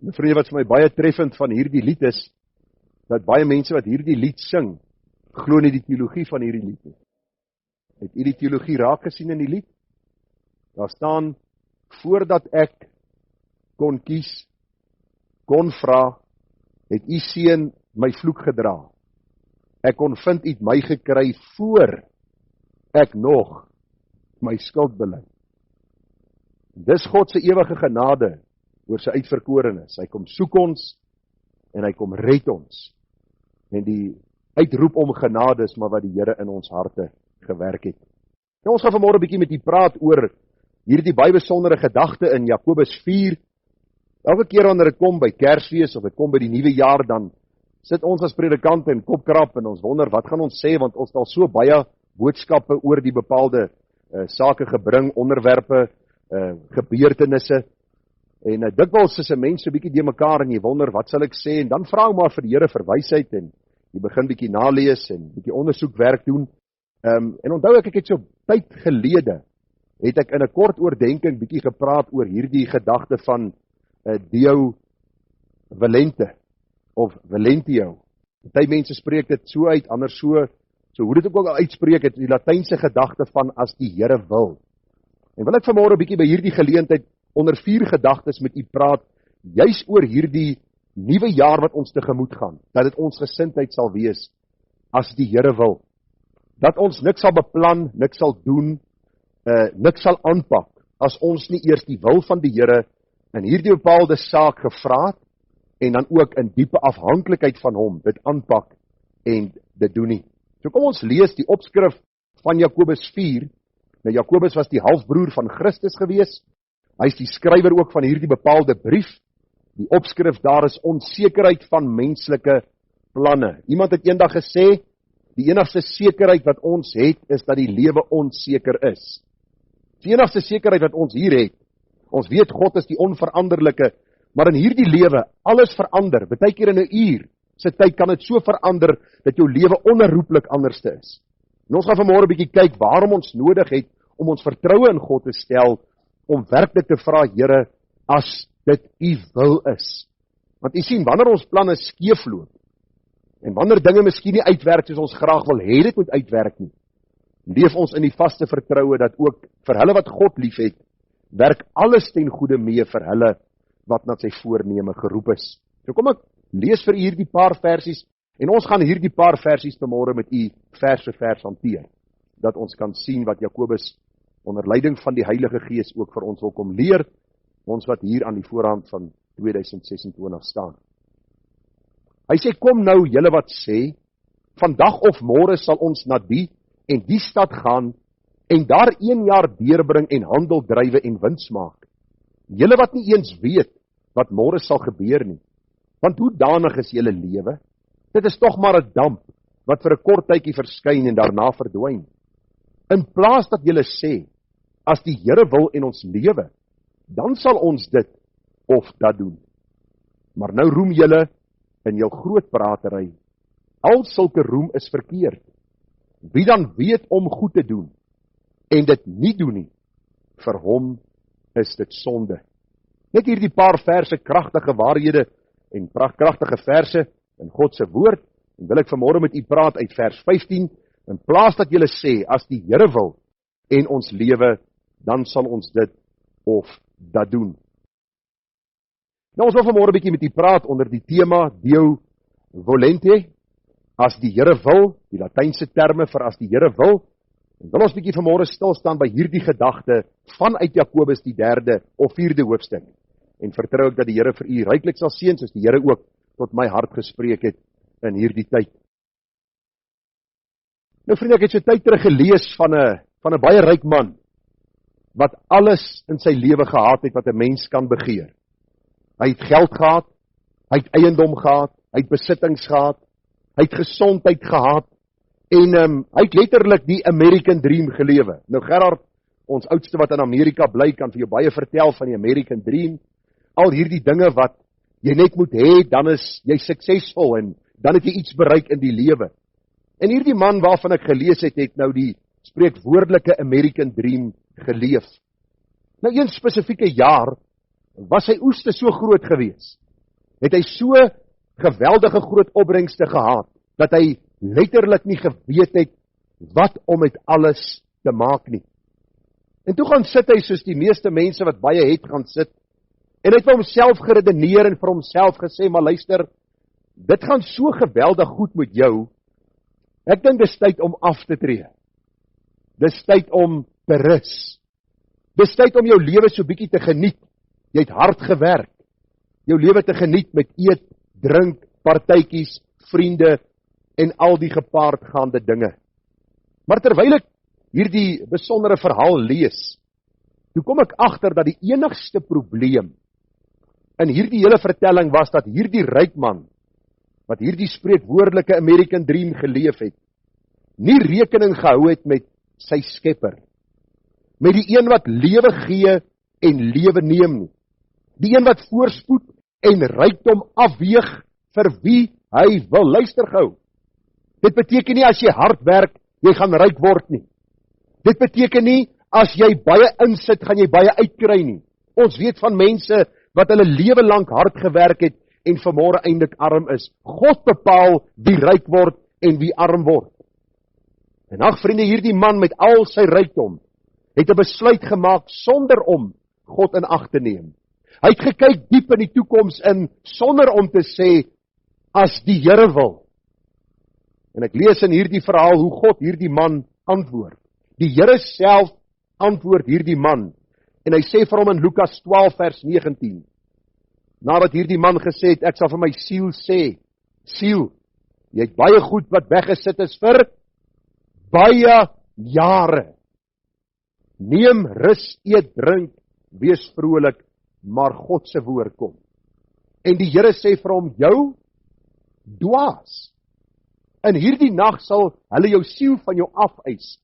En vriende, wat vir my baie treffend van hierdie lied is, dat baie mense wat hierdie lied sing, glo nie die teologie van hierdie lied nie. Het u die teologie raak gesien in die lied? Daar staan, voordat ek kon kies, kon vra, het u seun my vloek gedra. Ek kon vind u het my gekry voor ek nog my skuld bely. Dis God se ewige genade oor sy uitverkorenes. Hy kom soek ons en hy kom red ons. En die uitroep om genade is maar wat die Here in ons harte gewerk het. Nou, ons gaan vanmôre 'n bietjie met u praat oor hierdie baie besondere gedagte in Jakobus 4. Elke keer wanneer dit kom by Kersfees of dit kom by die nuwe jaar, dan sit ons as predikante en kopkrap en ons wonder wat gaan ons sê, want ons het al so baie boodskappe oor die bepaalde sake gebring, onderwerpe, gebeurtenisse. En dikwels is 'n mens so 'n bietjie de mekaar en jy wonder wat sal ek sê, en dan vra maar vir die Here vir wysheid en jy begin bietjie nalees en bietjie ondersoekwerk doen. En onthou ek het so tyd gelede het ek in 'n kort oordenking bietjie gepraat oor hierdie gedagte van Deo Volente of Volentio. Party mense spreek dit so uit, ander so hoe dit ook al uitspreek, het die Latynse gedagte van as die Here wil. En wil ek vanmôre 'n bietjie by hierdie geleentheid onder 4 gedagtes met u praat, juis oor hierdie nuwe jaar wat ons tegemoet gaan, dat dit ons gesindheid sal wees as die Here wil. Dat ons niks sal beplan, niks sal doen, niks sal aanpak, as ons nie eers die wil van die Here in hierdie bepaalde saak gevra het, en dan ook in diepe afhanklikheid van hom, dit aanpak en dit doen nie. So kom ons lees die opskrif van Jakobus 4. Nou Jakobus was die halfbroer van Christus gewees. Hy is die skrywer ook van hierdie bepaalde brief. Die opskrif daar is onsekerheid van menslike planne. Iemand het eendag gesê, die enigste sekerheid wat ons het, is dat die lewe onseker is. Die enigste sekerheid wat ons hier het, ons weet God is die onveranderlike, maar in hierdie lewe, alles verander, baie keer in 'n uur, se tyd kan dit so verander, dat jou lewe onherroepelik anderste is. En ons gaan vanmôre 'n bietjie kyk, waarom ons nodig het, om ons vertroue in God te stel, om werklik te vra, Here, as dit u wil is. Want u sien, wanneer ons planne skeefloop, en wanneer dinge miskien nie uitwerk soos ons graag wil hê dit moet uitwerk nie, leef ons in die vaste vertroue dat ook vir hulle wat God liefhet, werk alles ten goeie mee vir hulle wat na sy voorneme geroep is. So kom ek lees vir u hierdie paar versies, en ons gaan hierdie paar versies vanmôre met u vers vir vers hanteer, dat ons kan sien wat Jakobus onder leiding van die Heilige Gees ook vir ons wil kom leer, ons wat hier aan die voorhand van 2026 staan. Hy sê, kom nou julle wat sê, vandag of môre sal ons na die en die stad gaan, en daar 1 jaar deurbring en handel drywe en wins maak. Julle wat nie eens weet wat môre sal gebeur nie, want hoe danig is julle lewe? Dit is tog maar 'n damp, wat vir 'n kort tydjie verskyn en daarna verdwyn. In plaas dat julle sê, as die Here wil en ons lewe, dan sal ons dit of dat doen. Maar nou roem julle in jou groot pratery. Al sulke roem is verkeerd. Wie dan weet om goed te doen, en dit nie doen nie, vir hom is dit sonde. Net hierdie paar verse, kragtige waarhede en kragtige verse in God se woord, en wil ek vanmôre met u praat uit vers 15, in plaas dat julle sê, as die Here wil en ons lewe, dan sal ons dit of dat doen. Nou ons wil vanmôre 'n bietjie met u praat onder die tema Deo Volente, as die Here wil, die Latynse terme vir as die Here wil, en wil ons bietjie vanmôre stil staan by hierdie gedagte vanuit Jakobus die 3de of 4de hoofstuk, en vertrou ek dat die Here vir u ryklik sal seën, soos die Here ook tot my hart gespreek het in hierdie tyd. Nou vriende, ek het so tyd terug gelees van 'n baie ryk man, wat alles in sy lewe gehad het wat 'n mens kan begeer. Hy het geld gehad, hy het eiendom gehad, hy het besittings gehad, hy het gesondheid gehad, en hy het letterlik die American Dream gelewe. Nou Gerard, ons oudste wat in Amerika bly, kan vir jou baie vertel van die American Dream, al hierdie dinge wat jy net moet hê, dan is jy suksesvol, en dan het jy iets bereik in die lewe. En hierdie man waarvan ek gelees het, het nou die spreekwoordelike American Dream geleef. Nou een spesifieke jaar was sy oeste so groot gewees, het hy so geweldige groot opbrengste gehad, dat hy letterlik nie geweet het wat om met alles te maak nie. En toe gaan sit hy soos die meeste mense wat baie het gaan sit, en hy het vir homself geredeneer en vir homself gesê, maar luister, dit gaan so geweldig goed met jou, ek dink dis tyd om af te tree. Dis tyd om te rus. Dis tyd om jou lewe so bietjie te geniet. Jy het hard gewerk. Jou lewe te geniet met eet, drink, partytjies, vriende en al die gepaardgaande dinge. Maar terwyl ek hierdie besondere verhaal lees, toe kom ek agter dat die enigste probleem in hierdie hele vertelling was dat hierdie ryk man, wat hierdie spreekwoordelike American Dream geleef het, nie rekening gehou het met sy skepper, met die een wat lewe gee en lewe neem nie, die een wat voorspoed en rykdom afweeg vir wie hy wil. Luister gou, dit beteken nie as jy hard werk, jy gaan ryk word nie. Dit beteken nie as jy baie insit, gaan jy baie uitkry nie. Ons weet van mense wat hulle lewe lank hard gewerk het en vanmôre eintlik arm is. God bepaal wie ryk word en wie arm word. En ag vriende, hierdie man met al sy rykdom het 'n besluit gemaak sonder om God in ag te neem. Hy het gekyk diep in die toekoms in sonder om te sê as die Here wil. En ek lees in hierdie verhaal hoe God hierdie man antwoord. Die Here self antwoord hierdie man. En hy sê vir hom in Lukas 12 vers 19. Nadat hierdie man gesê het, ek sal vir my siel sê, siel, jy het baie goed wat weggesit is vir baie jare. Neem rus, eet, drink, wees vrolik, maar God se woord kom. En die Here sê vir hom, jou dwaas. In hierdie nag sal hulle jou siel van jou afeis,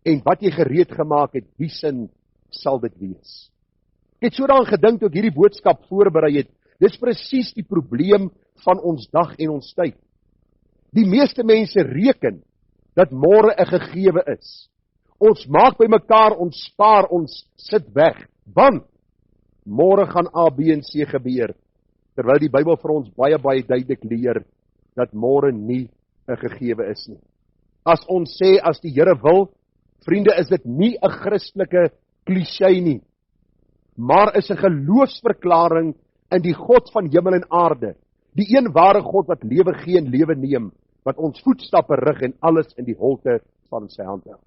en wat jy gereed gemaak het, wie sin sal dit wees? Ek het so daaraan gedink toe ek hierdie boodskap voorberei het. Dis presies die probleem van ons dag en ons tyd. Die meeste mense reken dat môre 'n gegewe is. Ons maak by mekaar, ons spaar, ons sit weg, want môre gaan A, B en C gebeur, terwyl die Bybel vir ons baie duidelik leer dat môre nie 'n gegewe is nie. As ons sê, as die Here wil, vriende, is dit nie 'n Christelike kliseë nie, maar is 'n geloofsverklaring in die God van hemel en aarde, die een ware God wat lewe gee en lewe neem, wat ons voetstappe rig en alles in die holte van sy hand hou.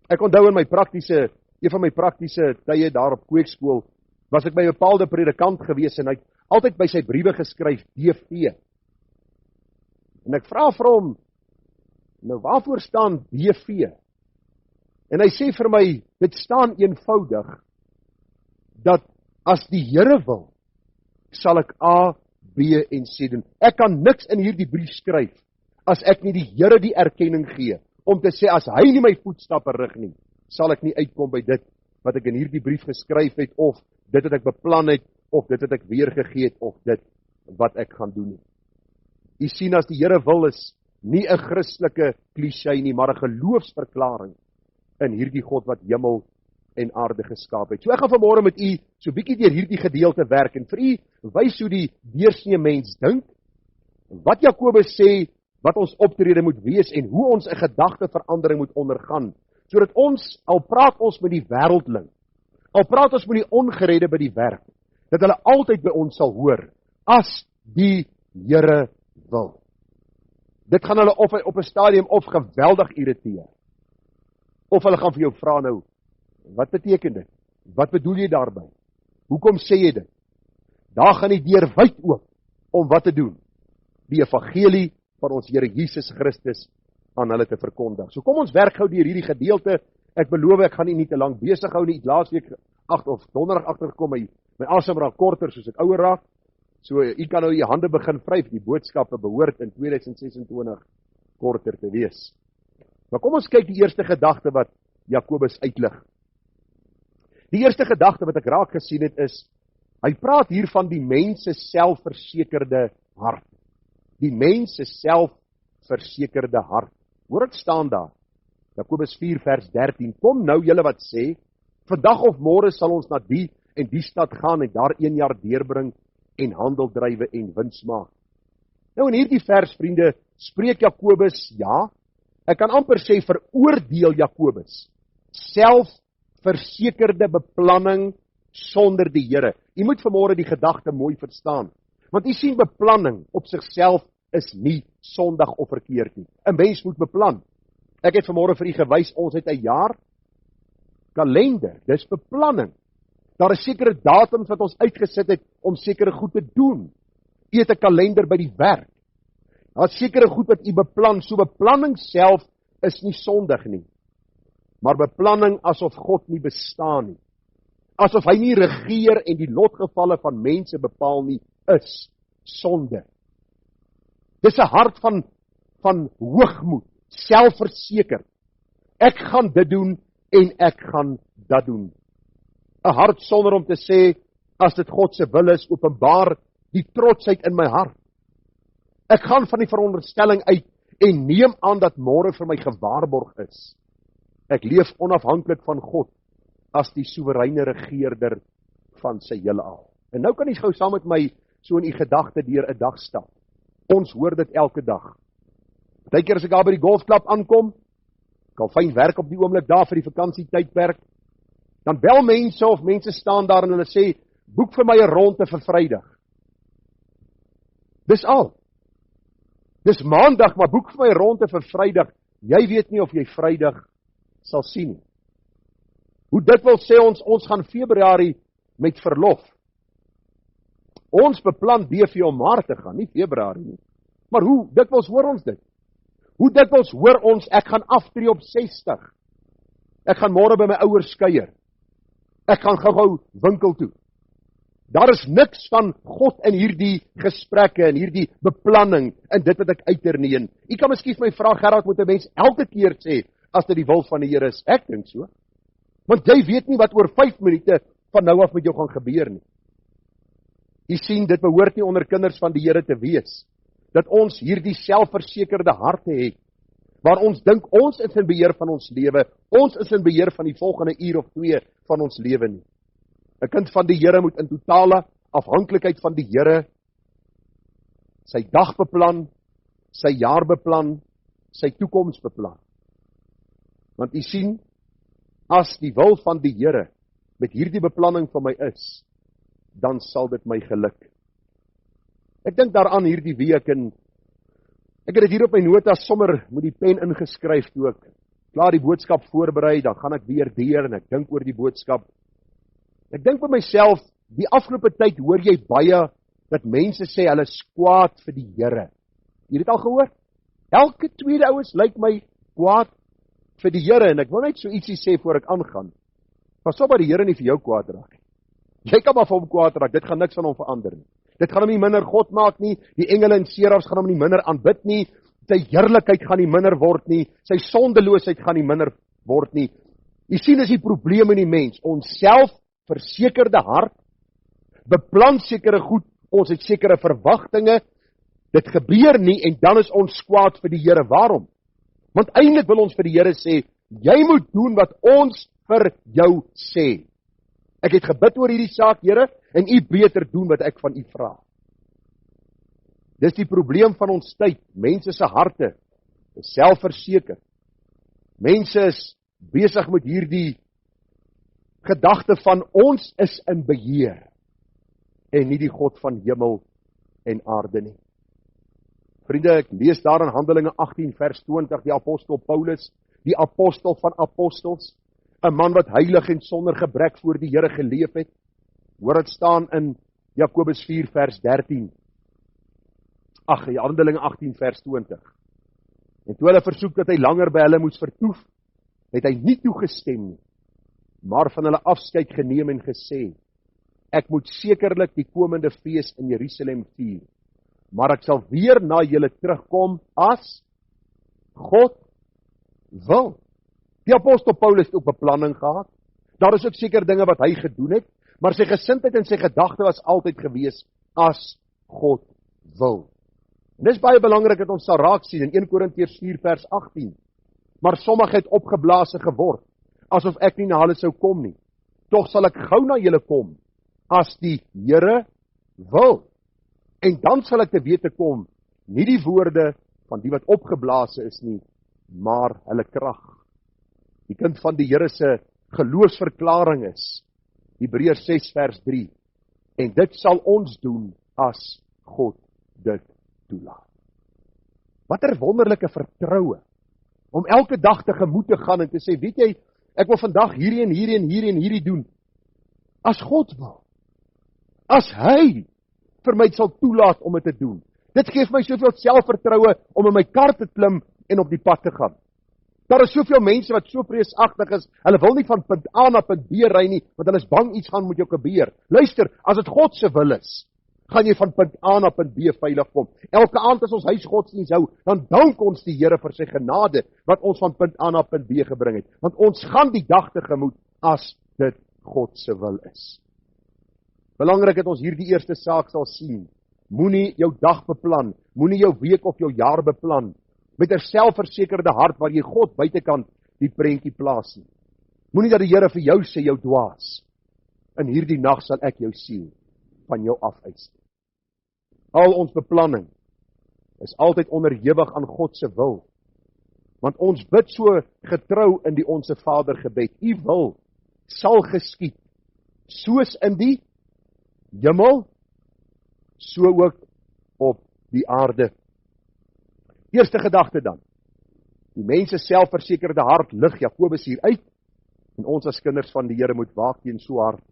Ek onthou in een van my praktiese tye daar op kweekskool, was ek by 'n bepaalde predikant gewees en hy het altyd by sy briewe geskryf DV. En ek vra vir hom, nou waarvoor staan DV? En hy sê vir my, dit staan eenvoudig, dat as die Here wil, sal ek A, B en C doen. Ek kan niks in hierdie brief skryf, as ek nie die Here die erkenning gee, om te sê, as hy nie my voetstappe rig nie, sal ek nie uitkom by dit, wat ek in hierdie brief geskryf het, of dit wat ek beplan het, of dit wat ek weergegee het, of dit wat ek gaan doen nie. U sien, as die Here wil is, nie 'n Christelike kliseë nie, maar 'n geloofsverklaring in hierdie God wat hemel en aarde geskaap het. So ek gaan vanmôre met u so bietjie deur hierdie gedeelte werk en vir u wys hoe die deursnee mens dink, wat Jakobus sê, wat ons optrede moet wees en hoe ons 'n gedagteverandering moet ondergaan, sodat ons, al praat ons met die wêreldling, al praat ons met die ongeredde by die werk, dat hulle altyd by ons sal hoor, as die Here wil. Dit gaan hulle op 'n stadium of geweldig irriteer, of hulle gaan vir jou vra nou, wat beteken dit? Wat bedoel jy daarby? Hoekom sê jy dit? Daar gaan die deur wyd oop om wat te doen? Die evangelie van ons Here Jesus Christus aan hulle te verkondig. So kom ons werk gou deur hierdie gedeelte. Ek beloof ek gaan nie te lank besig hou nie. Ek laasweek of donderdag agtergekom, my asem raak korter soos ek ouer raak. So u kan nou u hande begin vryf. Die boodskappe behoort in 2026 korter te wees. Maar kom ons kyk die eerste gedagte wat Jakobus uitlig. Die eerste gedagte wat ek raak gesien het is, hy praat hier van die mens se selfversekerde hart. Die mens se selfversekerde hart. Hoor dit staan daar. Jakobus 4 vers 13. Kom nou julle wat sê, vandag of môre sal ons na die en die stad gaan en daar 1 jaar deurbring en handel drywe en wins maak. Nou in hierdie vers, vriende, spreek Jakobus, ja, ek kan amper sê veroordeel Jakobus, selfversekerde beplanning sonder die Here. U moet vanmôre die gedagte mooi verstaan, want u sien beplanning op sigself is nie sondig of verkeerd nie. 'n Mens moet beplan. Ek het vanmôre vir u gewys, ons het 'n jaar kalender, dis beplanning. Daar is sekere datums wat ons uitgesit het om sekere goed te doen. U het 'n kalender by die werk. Daar is sekere goed wat u beplan, so beplanning self is nie sondig nie. Maar beplanning asof God nie bestaan nie, asof hy nie regeer en die lotgevalle van mense bepaal nie, is sonde. Dis 'n hart van hoogmoed, selfverseker. Ek gaan dit doen en ek gaan dat doen. 'n Hart sonder om te sê, as dit God se wil is, openbaar die trotsheid in my hart. Ek gaan van die veronderstelling uit en neem aan dat môre vir my gewaarborg is. Ek leef onafhanklik van God as die soewereine regeerder van sy heelal. En nou kan jy gou saam met my so in u gedagte deur 'n dag stap. Ons hoor dit elke dag. Partykeer as ek daar by die golfklub aankom, kan fyn werk op die oomblik daar vir die vakansietydperk, dan bel mense of mense staan daar en hulle sê, boek vir my 'n ronde vir Vrydag. Dis al. Dis Maandag, maar boek vir my 'n ronde vir Vrydag. Jy weet nie of jy Vrydag sal sien nie. Hoe dikwels sê ons gaan Februarie met verlof. Ons beplan BV om Maart te gaan, nie Februarie nie. Maar hoe dikwels hoor ons dit? Hoe dikwels hoor ons, ek gaan aftree op 60. Ek gaan môre by my ouers kuier. Ek gaan gou-gou winkel toe. Daar is niks van God in hierdie gesprekke en hierdie beplanning en dit wat ek uiterneen. U kan miskien my vra, Gerard, moet 'n mens elke keer sê as dit die wil van die Here is? Ek dink so. Want jy weet nie wat oor 5 minute van nou af met jou gaan gebeur nie. U sien, dit behoort nie onder kinders van die Here te wees, dat ons hierdie selfversekerde harte het, waar ons dink ons is in beheer van ons lewe, ons is in beheer van die volgende uur of 2 van ons lewe nie. 'n Kind van die Here moet in totale afhanklikheid van die Here sy dag beplan, sy jaar beplan, sy toekoms beplan. Want u sien, as die wil van die Here met hierdie beplanning van my is, dan sal dit my geluk. Ek dink daaraan hierdie week en ek het dit hier op my notas sommer met die pen ingeskryf toe ek klaar die boodskap voorberei, dan gaan ek weer deur en ek dink oor die boodskap. Ek dink by myself, die afgelope tyd hoor jy baie dat mense sê hulle is kwaad vir die Here. Jy het dit al gehoor? Elke tweede ouens lyk my kwaad vir die Here en ek wil net so ietsie sê voor ek aangaan. Pas op dat die Here nie vir jou kwaad raak nie. Jy kan maar vir hom kwaad raak, dit gaan niks van hom verander nie. Dit gaan hom nie minder God maak nie, die engele en serafs gaan hom nie minder aanbid nie, sy heerlikheid gaan nie minder word nie, sy sondeloosheid gaan nie minder word nie. Jy sien, is die probleem in die mens, ons selfversekerde hart, beplan sekere goed, ons het sekere verwagtinge, dit gebeur nie en dan is ons kwaad vir die Here. Waarom? Want eintlik wil ons vir die Here sê, jy moet doen wat ons vir jou sê. Ek het gebid oor hierdie saak, Here, en u beter doen wat ek van u vra. Dis die probleem van ons tyd. Mense se harte is selfverseker. Mense is besig met hierdie gedagte van ons is in beheer en nie die God van hemel en aarde nie. Vriende, ek lees daar in Handelinge 18 vers 20, die apostel Paulus, die apostel van apostels, 'n man wat heilig en sonder gebrek voor die Here geleef het. Hoor dit staan in Jakobus 4 vers 13. Handelinge 18 vers 20. En toe hulle versoek dat hy langer by hulle moes vertoef, het hy nie toegestem nie, maar van hulle afskeid geneem en gesê, ek moet sekerlik die komende fees in Jerusalem vier, maar ek sal weer na julle terugkom as God wil. Die apostel Paulus het ook beplanning gehad. Daar is ook seker dinge wat hy gedoen het, maar sy gesindheid en sy gedagte was altyd gewees as God wil. En dis baie belangrik dat ons sal raak sien in 1 Korintiërs 4 vers 18. Maar sommige het opgeblaase geword, asof ek nie na hulle sou kom nie. Tog sal ek gou na julle kom, as die Here wil. En dan sal ek te wete kom, nie die woorde van die wat opgeblaas is nie, maar hulle krag. Die kind van die Here se geloofsverklaring is, Hebreërs 6 vers 3, en dit sal ons doen as God dit toelaat. Wat 'n wonderlike vertroue, om elke dag tegemoet te gaan en te sê, weet jy, ek wil vandag hierdie en hierdie en hierdie en hierdie doen, as God wil, as hy vir my sal toelaat om dit te doen. Dit gee my soveel selfvertroue om in my kar te klim en op die pad te gaan. Daar is soveel mense wat so vreesagtig is, hulle wil nie van punt A na punt B ry nie, want hulle is bang iets gaan met jou gebeur. Luister, as dit God se wil is, gaan jy van punt A na punt B veilig kom. Elke aand as ons huisgodsdiens hou, dan dank ons die Here vir sy genade, wat ons van punt A na punt B gebring het. Want ons gaan die dag tegemoet, as dit God se wil is. Belangrik dat ons hierdie eerste saak sal sien. Moenie jou dag beplan, moenie jou week of jou jaar beplan, met 'n selfversekerde hart waar jy God buitekant die prentjie plaas nie. Moenie dat die Here vir jou sê, jou dwaas, in hierdie nag sal ek jou siel van jou afeis. Al ons beplanning is altyd onderhewig aan God se wil, want ons bid so getrou in die Onse Vader gebed, U wil sal geskied, soos in die hemel, so ook op die aarde. Eerste gedagte dan, die mense selfversekerde hart lig Jakobus hier uit, en ons as kinders van die Here moet waak teen so hart.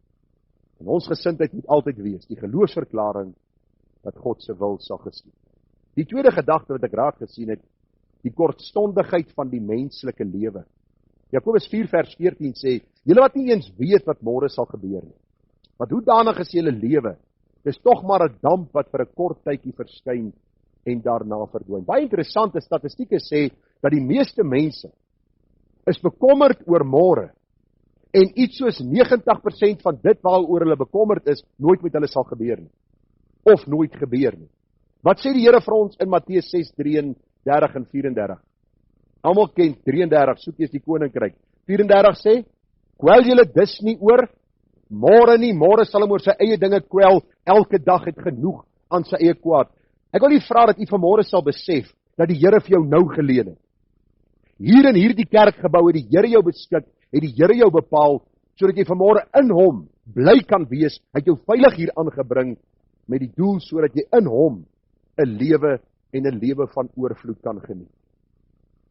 En ons gesindheid moet altyd wees, die geloofsverklaring, dat God se wil sal geskied. Die tweede gedagte wat ek raak gesien het, die kortstondigheid van die menslike lewe. Jakobus 4 vers 14 sê, julle wat nie eens weet wat môre sal gebeur nie, wat hoedanig is julle lewe, dis tog maar 'n damp wat vir 'n kort tydjie verskyn en daarna verdwyn. Baie interessante statistieke sê, dat die meeste mense is bekommerd oor môre, en iets soos 90% van dit waaroor hulle bekommerd is, nooit met hulle sal gebeur nie, of nooit gebeur nie. Wat sê die Here vir ons in Matteus 6:33 en 34? Almal ken 33, soek eers die koninkryk. 34 sê, kwel julle dus nie oor môre nie, môre sal hom oor sy eie dinge kwel, elke dag het genoeg aan sy eie kwaad. Ek wil nie vra dat u vanmôre sal besef, dat die Here vir jou nou geleen het. Hier in hierdie kerkgebou het die Here jou beskik, het die Here jou bepaal, sodat jy vanmôre in hom bly kan wees, hy het jou veilig hier aangebring, met die doel sodat jy in hom 'n lewe en 'n lewe van oorvloed kan geniet.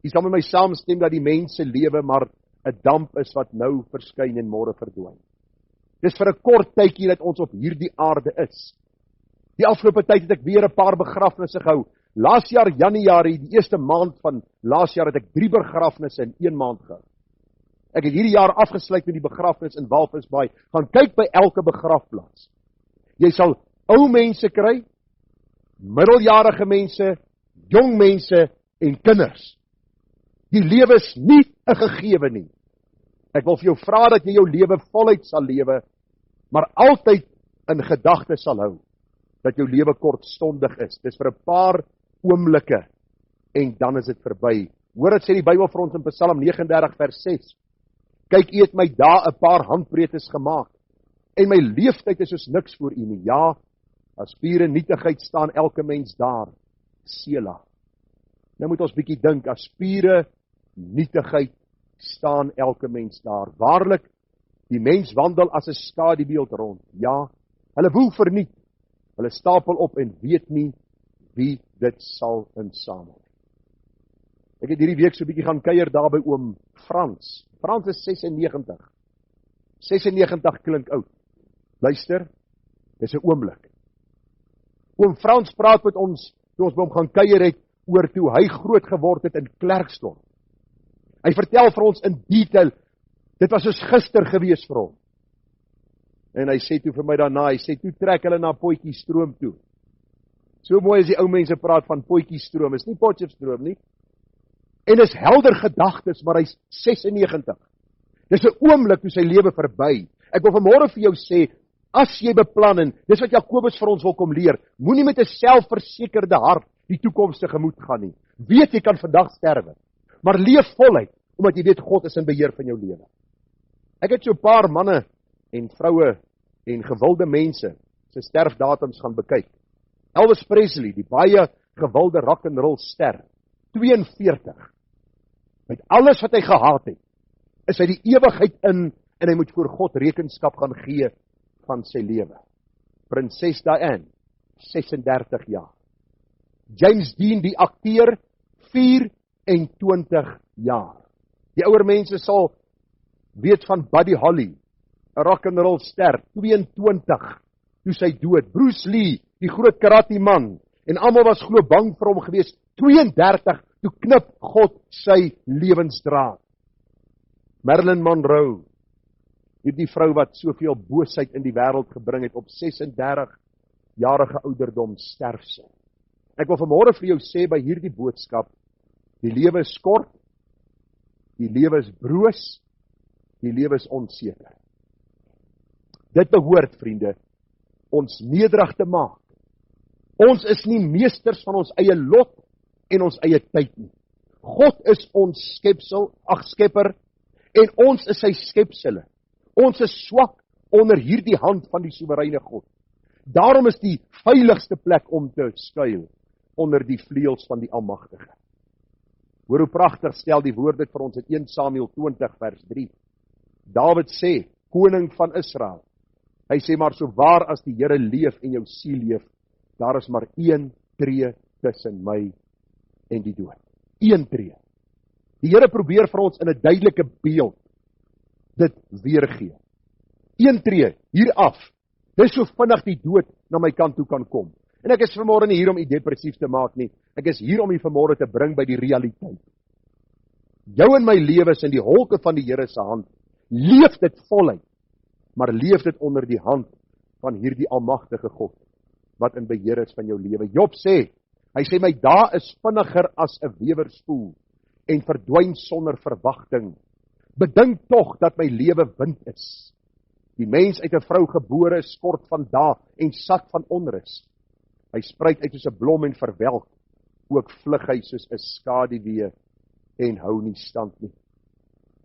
Jy sal met my saamstem dat die mens se lewe maar 'n damp is wat nou verskyn en môre verdwyn. Dis vir 'n kort tydjie dat ons op hierdie aarde is. Die afgelope tyd het ek weer 'n paar begrafnisse gehou. Laas jaar Januarie, die eerste maand van laas jaar, het ek 3 begrafnisse in 1 maand gehou. Ek het hierdie jaar afgesluit met die begrafnis in Walvisbaai. Gaan kyk by elke begrafplaas. Jy sal ou mense kry, middeljarige mense, jong mense en kinders. Die lewe is nie 'n gegewe nie. Ek wil vir jou vra dat jy jou lewe voluit sal lewe, maar altyd in gedagte sal hou dat jou lewe kortstondig is. Dis vir 'n paar oomblikke en dan is dit verby. Hoor dit sê die Bybel vir ons in Psalm 39 vers 6. Kyk, u het my dae 'n paar handbreedtes gemaak en my leeftyd is soos niks voor u nie. Ja, as spiere nietigheid staan elke mens daar. Sela. Nou moet ons bietjie dink, as spiere nietigheid staan elke mens daar. Waarlik, die mens wandel as 'n skadubeeld rond. Ja, hulle woel verniet. Hulle stapel op en weet nie wie dit sal insamel. Ek het hierdie week so 'n bietjie gaan kuier daar by oom Frans. Frans is 96. 96 klink oud. Luister, dis 'n oomblik. Oom Frans praat met ons, toe ons by hom gaan kuier het, oor toe hy groot geword het in Klerksdorp. Hy vertel vir ons in detail, dit was soos gister gewees vir hom. En hy sê toe vir my daarna, hy sê toe trek hulle na Potchefstroom toe. So mooi as die ou mense praat van Potchefstroom, is nie Potchefstroom nie. En is helder gedagtes, maar hy's 96. Dis 'n oomblik toe sy lewe verby. Ek wil vanmôre vir jou sê, as jy beplan en dis wat Jakobus vir ons wil kom leer, moenie met 'n selfversekerde hart die toekoms tegemoet gaan nie. Weet jy kan vandag sterwe, maar leef voluit, omdat jy weet God is in beheer van jou lewe. Ek het so 'n paar manne en vroue en gewilde mense se sterfdatums gaan bekyk. Elvis Presley, die baie gewilde rock and roll ster, 42. Met alles wat hy gehaat het, is hy die ewigheid in en hy moet voor God rekenskap gaan gee van sy lewe. Prinses Diana, 36 jaar. James Dean, die akteur, 24 jaar. Die ouer mense sal weet van Buddy Holly, 'n rock and roll ster, 22, toe sy dood. Bruce Lee, die groot karate man, en almal was glo bang vir hom gewees, 32, toe knip God sy lewensdraad. Marilyn Monroe, hierdie vrou wat soveel boosheid in die wêreld gebring het, op 36-jarige ouderdom sterf sy. Ek wil vanmôre vir jou sê by hierdie boodskap, die lewe is kort, die lewe is broos, die lewe is onseker. Dit behoort, vriende, ons nederig te maak. Ons is nie meesters van ons eie lot en ons eie tyd nie. God is ons skepper, en ons is sy skepsele. Ons is swak onder hierdie hand van die soewereine God. Daarom is die veiligste plek om te skuil onder die vleuels van die Almagtige. Hoor hoe pragtig stel die woord dit vir ons in 1 Samuel 20 vers 3. Dawid sê, koning van Israel, hy sê maar so waar as die Here leef en jou siel leef, daar is maar een tree tussen my en die dood. Een tree. Die Here probeer vir ons in 'n duidelike beeld dit weergee. Een tree, hier af, dis so vinnig die dood na my kant toe kan kom. En ek is vanmôre nie hier om u depressief te maak nie, ek is hier om u vanmôre te bring by die realiteit. Jou en my lewe is in die holke van die Here se hand, leef dit voluit, maar leef dit onder die hand van hierdie almagtige God, wat in beheer is van jou lewe. Job sê, hy sê my dae is vinniger as 'n wewerspoel, en verdwyn sonder verwagting. Bedink tog dat my lewe wind is. Die mens uit 'n vrou gebore is kort van dae en sat van onrus. Hy spruit uit soos 'n blom en verwelk, ook vlug hy soos 'n skaduwee en hou nie stand nie.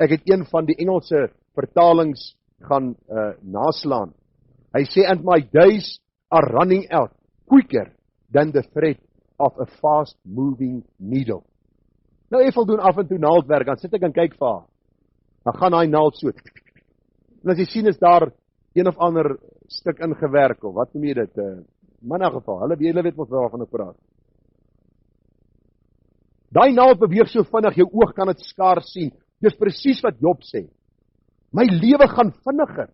Ek het een van die Engelse vertalings gaan naslaan. Hy sê, and my days are running out quicker than the thread of a fast moving needle. Nou Ethel doen af en toe naaldwerk, dan sit ek en kyk vir haar. Dan gaan hy naald so. En as jy sien is daar een of ander stuk ingewerk, of wat noem jy dit? Maar in 'n geval, hulle weet mos waarvan ek praat. Daai naald beweeg so vinnig, jou oog kan dit skaars sien. Dis presies wat Job sê. My lewe gaan vinniger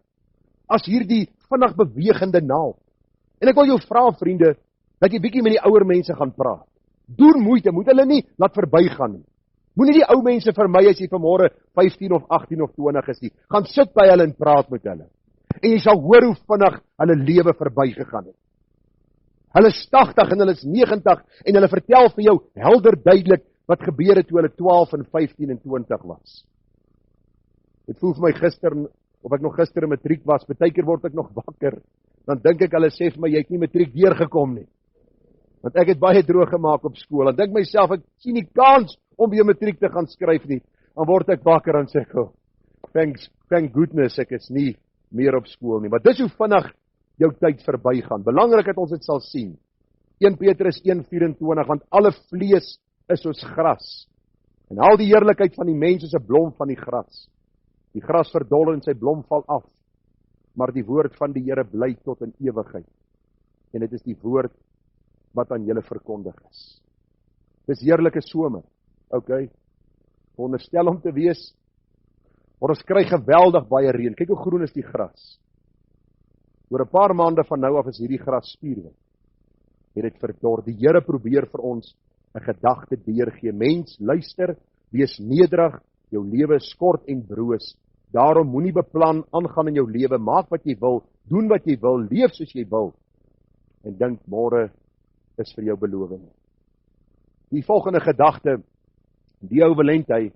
as hierdie vinnig bewegende naald. En ek wil jou vra, vriende, dat jy bietjie met die ouer mense gaan praat. Doen moeite, moet hulle nie laat verbygaan nie. Moenie die ou mense vermy as jy vanmôre 15 of 18 of 20 is nie. Gaan sit by hulle en praat met hulle. En jy sal hoor hoe vinnig hulle lewe verbygegaan het. Hulle is 80 en hulle is 90 en hulle vertel vir jou helder duidelik wat gebeur het toe hulle 12 en 15 en 20 was. Dit voel vir my gister, of ek nog gister in matriek was, baie keer word ek nog wakker, dan dink ek hulle sê vir my, jy het nie matriek deurgekom nie. Want ek het baie droog gemaak op skool, dan dink myself, ek sien nie kans om weer matriek te gaan skryf nie, dan word ek wakker en sê, oh, thank goodness, ek is nie meer op skool nie, maar dis hoe vinnig jou tyd verbygaan. Belangrik dat ons dit sal sien. 1 Petrus 1:24, want alle vlees is soos gras, en al die heerlikheid van die mens is 'n blom van die gras. Die gras verdol en sy blom val af, maar die woord van die Here bly tot in ewigheid. En dit is die woord wat aan julle verkondig is. Dis heerlike somer, okay? Veronderstel om te wees, maar ons kry geweldig baie reën. Kyk hoe groen is die gras. Oor 'n paar maande van nou af is hierdie gras spierwit. Het dit verdor. Die Here probeer vir ons 'n gedagte deurgee. Mens, luister, wees nederig, jou lewe is kort en broos. Daarom moenie beplan aangaan in jou lewe, maak wat jy wil, doen wat jy wil, leef soos jy wil. En dink môre is vir jou belowing. Die volgende gedagte, die ouwelendheid,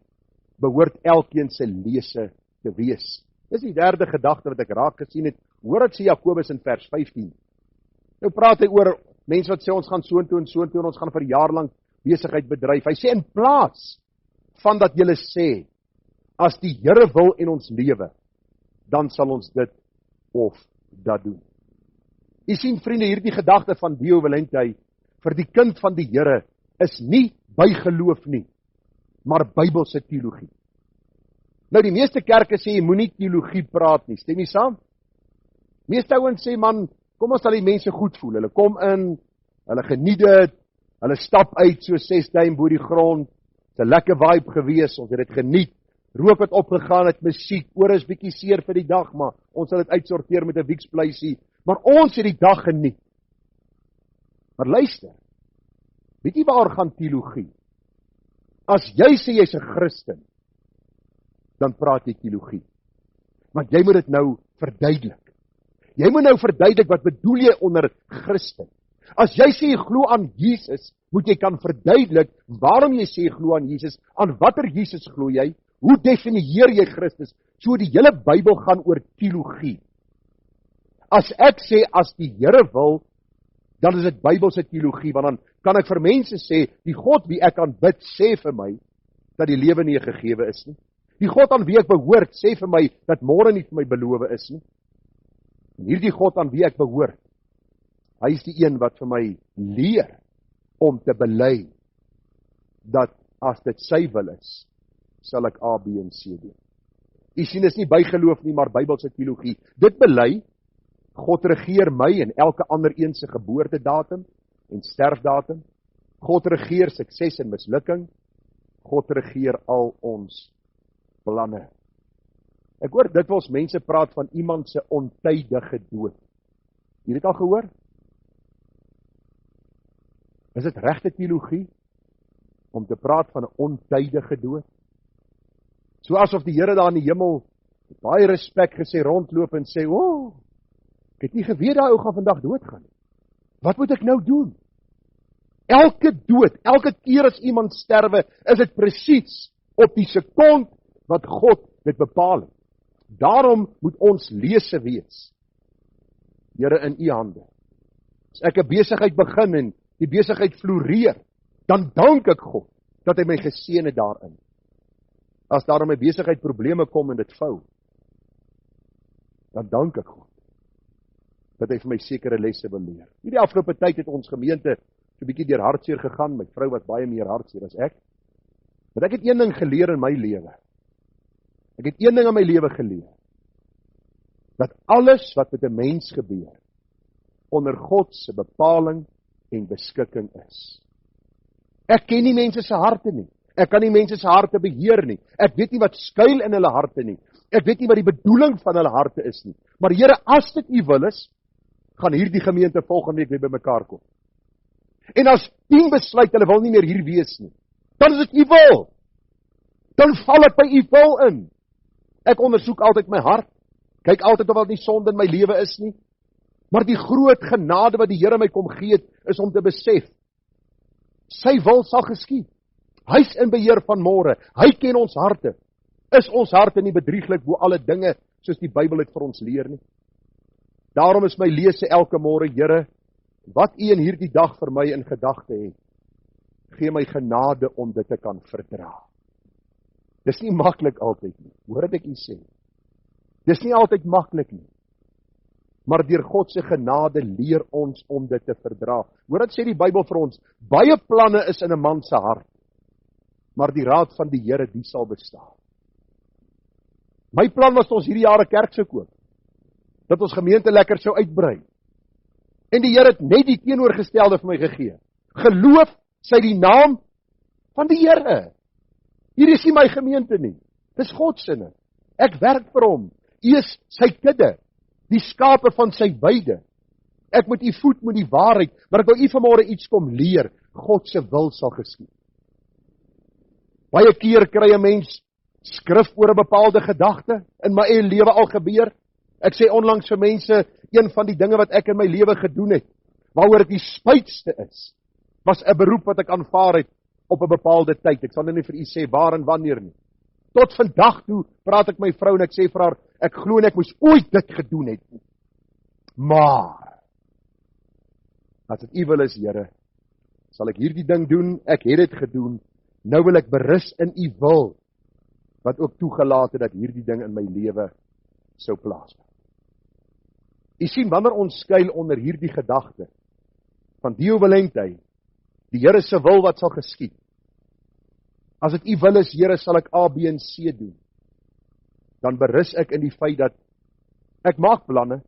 behoort elkeen se lese te wees. Dis die derde gedagte wat ek raak gesien het. Hoor wat sê Jakobus in vers 15. Nou praat hy oor mense wat sê ons gaan soontoe en ons gaan vir 'n jaar lank besigheid bedryf. Hy sê in plaas van dat julle sê, as die Here wil in ons lewe, dan sal ons dit of dat doen. U sien vriende, hierdie gedagte van Dio Valentine vir die kind van die Here is nie bygeloof nie, maar Bybelse teologie. Nou die meeste kerke sê jy moenie teologie praat nie, stem jy saam? Meeste ouens sê man, kom ons laat die mense goed voel. Hulle kom in, hulle geniet dit, hulle stap uit so 6 duim bo die grond. Dit's 'n lekker vibe gewees, ons het dit geniet. Rook het opgegaan, het musiek, ore is bietjie seer vir die dag, maar ons sal dit uitsorteer met 'n wiekspleisie. Maar ons het die dag geniet. Maar luister, weet jy waar gaan teologie? As jy sê jy's 'n Christen, dan praat jy teologie. Want jy moet dit nou verduidelik. Jy moet nou verduidelik wat bedoel jy onder Christen. As jy sê jy glo aan Jesus, moet jy kan verduidelik waarom jy sê jy glo aan Jesus, aan watter Jesus glo jy, hoe definieer jy Christus? So die hele Bybel gaan oor teologie. As ek sê as die Here wil, dan is dit Bybelse teologie, want dan kan ek vir mense sê, die God wie ek aanbid sê vir my dat die lewe nie gegeewe is nie. Die God aan wie ek behoort sê vir my dat môre nie vir my beloof is nie. En hierdie God aan wie ek behoort, hy is die een wat vir my leer om te bely dat as dit sy wil is, sal ek A, B en C doen. U sien, is nie bygeloof nie, maar Bybelse teologie. Dit bely, God regeer my en elke ander een se geboortedatum en sterfdatum. God regeer sukses en mislukking. God regeer al ons planne. Ek hoor dikwels mense praat van iemand se ontydige dood. Jy het dit al gehoor? Is dit regte teologie om te praat van 'n ontydige dood? So asof die Here daar in die hemel met baie respek gesê rondloop en sê, "O, ek het nie geweet daai ou gaan vandag doodgaan nie. Wat moet ek nou doen?" Elke dood, elke keer as iemand sterwe, is dit presies op die sekond wat God dit bepaal het. Daarom moet ons lese wees. Here, in U hande. As ek 'n besigheid begin en die besigheid floreer, dan dank ek God dat hy my geseën het daarin. As daar in my besigheid probleme kom en dit vou, dan dank ek God dat hy vir my sekere lesse wil leer. Hierdie afgelope tyd het ons gemeente so 'n bietjie deur hartseer gegaan. My vrou was baie meer hartseer as ek. Maar ek het een ding geleer in my lewe. Ek het een ding in my lewe geleer. Dat alles wat met 'n mens gebeur, onder God se bepaling en beskikking is. Ek ken nie mense se harte nie. Ek kan nie mense se harte beheer nie. Ek weet nie wat skuil in hulle harte nie. Ek weet nie wat die bedoeling van hulle harte is nie. Maar Here, as dit U wil is, gaan hierdie gemeente volgende week weer bymekaar kom. En as 10 besluit hulle wil nie meer hier wees nie, dan is dit U wil. Dan val ek by U wil in. Ek ondersoek altyd my hart. Kyk altyd of daar nie sonde in my lewe is nie. Maar die groot genade wat die Here my kom gee het, is om te besef, sy wil sal geskied. Hy's in beheer van môre. Hy ken ons harte. Is ons harte nie bedrieglik bo alle dinge, soos die Bybel het vir ons leer nie? Daarom is my lese elke môre, Here, wat U in hierdie dag vir my in gedagte het, gee my genade om dit te kan verdra. Dis nie maklik altyd nie, hoor wat ek U sê. Dis nie altyd maklik nie. Maar deur God se genade leer ons om dit te verdra. Hoor wat sê die Bybel vir ons, baie planne is in 'n man se hart, maar die raad van die Here, die sal bestaan. My plan was dat ons hierdie jaar 'n kerk sou koop, dat ons gemeente lekker sou uitbrei. En die Here het net die teenoorgestelde vir my gegee. Geloof sy die naam van die Here. Hier is nie my gemeente nie. Dis God se ding. Ek werk vir hom. U is sy kudde, die skape van sy weide. Ek moet u voed met die waarheid, maar ek wil u vanmôre iets kom leer. God se wil sal geskied. Baie keer kry 'n mens skrif oor 'n bepaalde gedagte in my eie lewe al gebeur. Ek sê onlangs vir mense, een van die dinge wat ek in my lewe gedoen het, waaroor ek die spytste is, was 'n beroep wat ek aanvaar het op 'n bepaalde tyd. Ek sal nou nie vir u sê waar en wanneer nie. Tot vandag toe praat ek my vrou en ek sê vir haar, ek glo en ek moes ooit dit gedoen het. Maar as dit u wil is, Here, sal ek hierdie ding doen, ek het dit gedoen. Nou wil ek berus in u wil, wat ook toegelaat het dat hierdie ding in my lewe sou plaasvind. U sien, wanneer ons skuil onder hierdie gedagte van Deo volente, die Here se wil wat sal geskied. As dit U wil is, Here, sal ek A, B en C doen. Dan berus ek in die feit dat ek maak planne,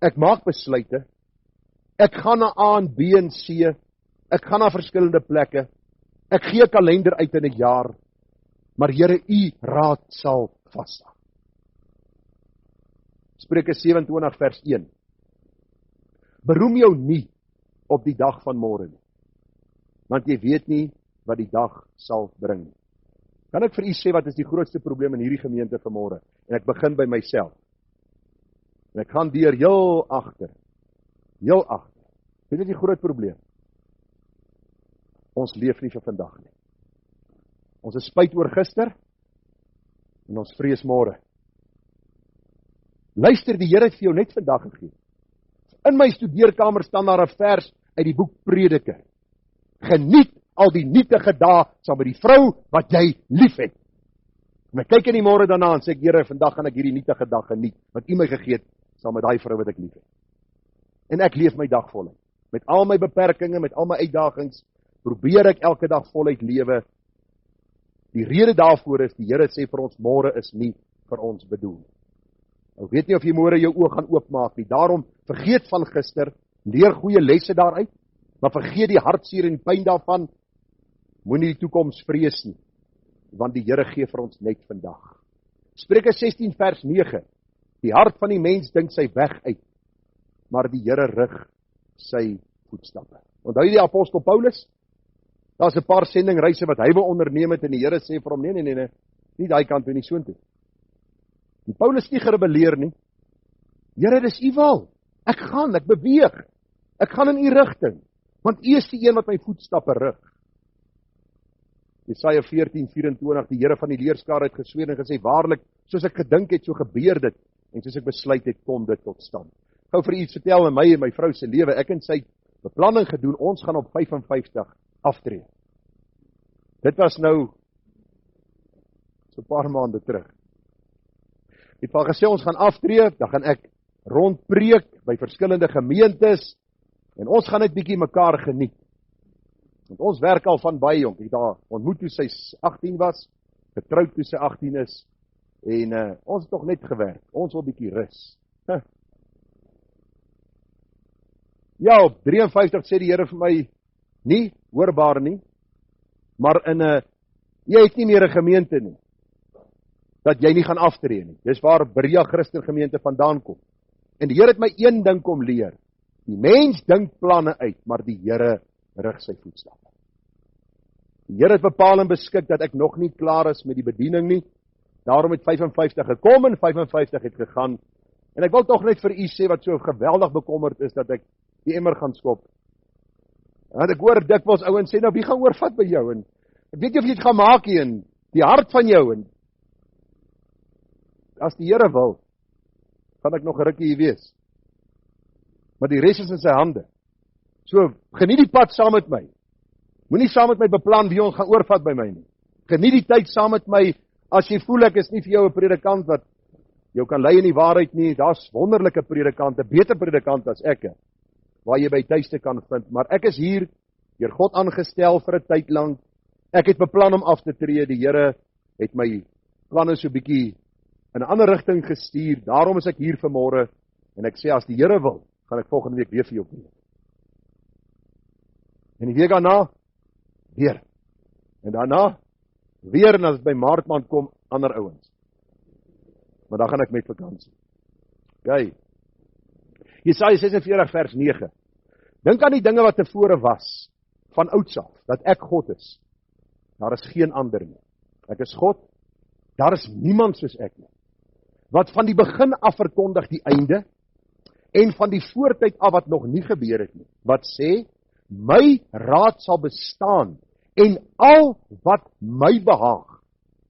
ek maak besluite, ek gaan na A en B en C, ek gaan na verskillende plekke, ek gee 'n kalender uit in 'n jaar, maar Here, U raad sal vasstaan. Spreuke 27 vers 1. Beroem jou nie op die dag van môre nie, want jy weet nie wat die dag sal bring nie. Kan ek vir u sê wat is die grootste probleem in hierdie gemeente vanmôre? En ek begin by myself. En ek gaan deur heel agter. Dit is die groot probleem. Ons leef nie vir vandag nie. Ons is spyt oor gister en ons vrees môre. Luister, die Here het vir jou net vandag gegee. In my studeerkamer staan daar 'n vers uit die boek Prediker. Geniet al die nietige dae saam met die vrou wat jy liefhet. En ek kyk in die môre daarna en sê ek, Here, vandag gaan ek hierdie nietige dag geniet wat U my gegee het saam met daai vrou wat ek liefhet. En ek leef my dag voluit. Met al my beperkings, met al my uitdagings, probeer ek elke dag voluit lewe. Die rede daarvoor is, die Here sê vir ons, môre is nie vir ons bedoel. Ek weet nie of jy môre jou oë gaan oopmaak nie. Daarom vergeet van gister, leer goeie lesse daaruit, maar vergeet die hartseer en pyn daarvan. Moenie die toekoms vrees nie, want die Here gee vir ons net vandag. Spreuke 16 vers 9. Die hart van die mens dink sy weg uit, maar die Here rig sy voetstappe. Onthou jy die apostel Paulus? Daar's 'n paar sendingreise wat hy wil onderneem het en die Here sê vir hom, nee, nie daai kant toe nie, soontoe. En Paulus nie gerebelleer nie. Here, dis U wil. Ek beweeg. Ek gaan in U rigting, want U is die een wat my voetstappe rig. Jesaja 14:24, die Here van die leerskare het gesweer en gesê, waarlik, soos ek gedink het, so gebeur dit, en soos ek besluit het, kom dit tot stand. Gou vir iets vertel in my en my vrou se lewe, ek en sy beplanning gedoen, ons gaan op 55 aftree. Dit was nou so 'n paar maande terug. Het van gesê, ons gaan aftree, dan gaan ek rondpreek by verskillende gemeentes, en ons gaan net bietjie mekaar geniet. Want ons werk al van baie jonk, ek daar ontmoet toe sy 18 was, getroud toe sy 18 is, en ons het toch net gewerk, ons wil bietjie rus. Ja, op 53 sê die Here vir my, nie hoorbaar nie, maar jy het nie meer 'n gemeente nie, dat jy nie gaan aftree nie. Dis waar Berea Christen gemeente vandaan kom. En die Here het my een ding kom leer. Die mens dink planne uit, maar die Here rig sy voetstappe. Die Here het bepaal en beskik dat ek nog nie klaar is met die bediening nie. Daarom het 55 gekom en 55 het gegaan. En ek wil tog net vir u sê wat so geweldig bekommerd is, dat ek die emmer gaan skop. En ek hoor dikwels ouens sê, nou wie gaan oorvat by jou? En ek weet nie of jy het gaan maak hier, en die hart van jou, en as die Here wil, gaan ek nog 'n rukkie hier wees. Maar die res is in sy hande. So, geniet die pad saam met my. Moenie saam met my beplan wie ons gaan oorvat by my nie. Geniet die tyd saam met my, as jy voel ek is nie vir jou 'n predikant wat jou kan lei in die waarheid nie, daar's wonderlike predikante, beter predikante as ek, waar jy by tuiste kan vind, maar ek is hier, deur God aangestel vir 'n tyd lank. Ek het beplan om af te tree, die Here het my planne so bietjie in 'n ander rigting gestuur, daarom is ek hier vanmôre, en ek sê, as die Here wil, gaan ek volgende week weer vir jou preek. En die week daarna, weer. En daarna, weer, en as het by Maart maand kom, ander ouens. Maar dan gaan ek met vakansie. Kyk. Jesaja 46 vers 9. Dink aan die dinge wat tevore was, van ouds af, dat ek God is. Daar is geen ander nie. Ek is God, daar is niemand soos ek nie. Wat van die begin af verkondig die einde, en van die voortyd af wat nog nie gebeur het nie. Wat sê, my raad sal bestaan, en al wat my behaag,